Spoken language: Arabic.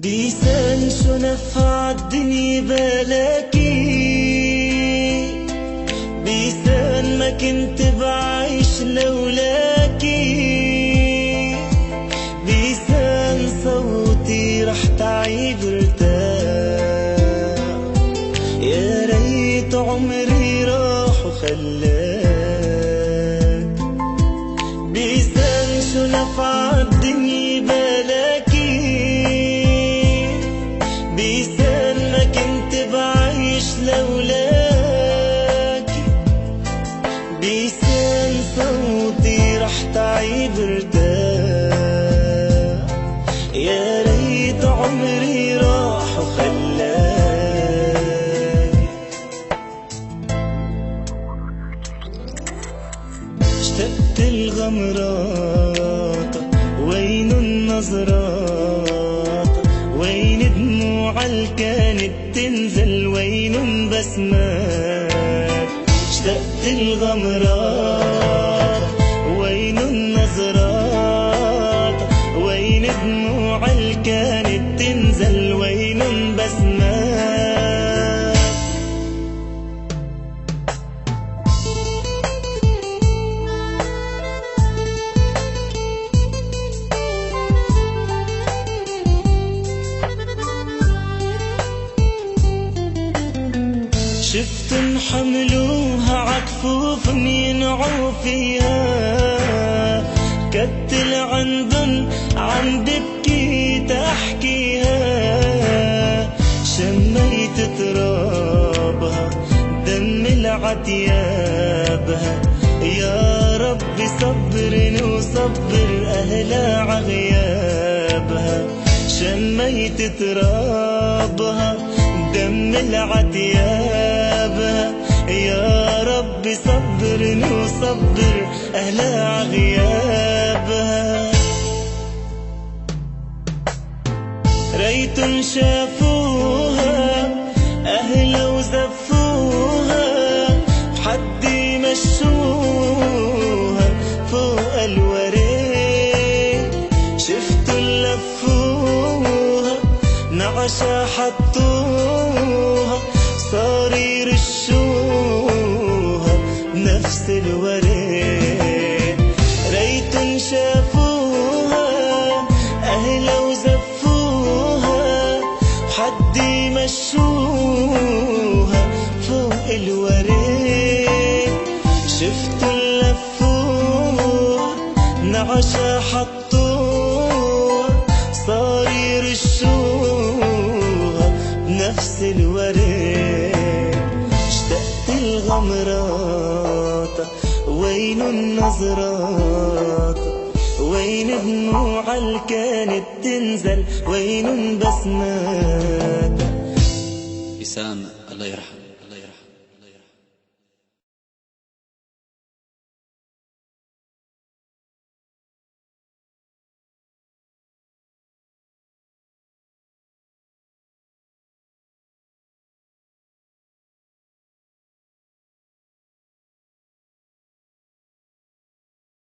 بيسان شو نفع الدنيا بلاكي، بيسان ما كنت بعيش لولاكي، بيسان صوتي رح تعيب ارتاح، يا ريت عمري راح وخلاك. بيسان شو نفع الدنيا بلاكي، بيسان ما كنت بعيش لولاكي، بيسان صوتي رح تعيب ارتاح، يا ريت عمري راح وخلاك. اشتقت الغمرات وين النظرات، وين دموع اللي كانت تنزل، وين بسمات. اشتقت الغمرات وين النظرات، وين دموع اللي كانت تنزل، وين بسمات. شفتن حملوها عكفوف ينعوا فيها، كتل عندن عم ببكي تحكيها، شميت ترابها دم العتيابها، يا ربي صبرني وصبر أهلها عغيابها. شميت ترابها دم العتيابها، يا ربي صبرني وصبر أهلها عغيابها. ريتن شافوها أهلا وزفوها، حدي مشوها فوق الوريد، شفتوا لفوها نعشا حطوها، صار يرشوها بنفس الوريد. ريتن شافوها أهلا وزفوها، حدي مشوها فوق الوريد، شفتوا لفوها نعشا حطوها، صار يرشوها بنفس الوريد. اشتقت الغمرات وين النظرات، وين دموع اللي كانت تنزل، وين بسمات. بيسان الله يرحمه.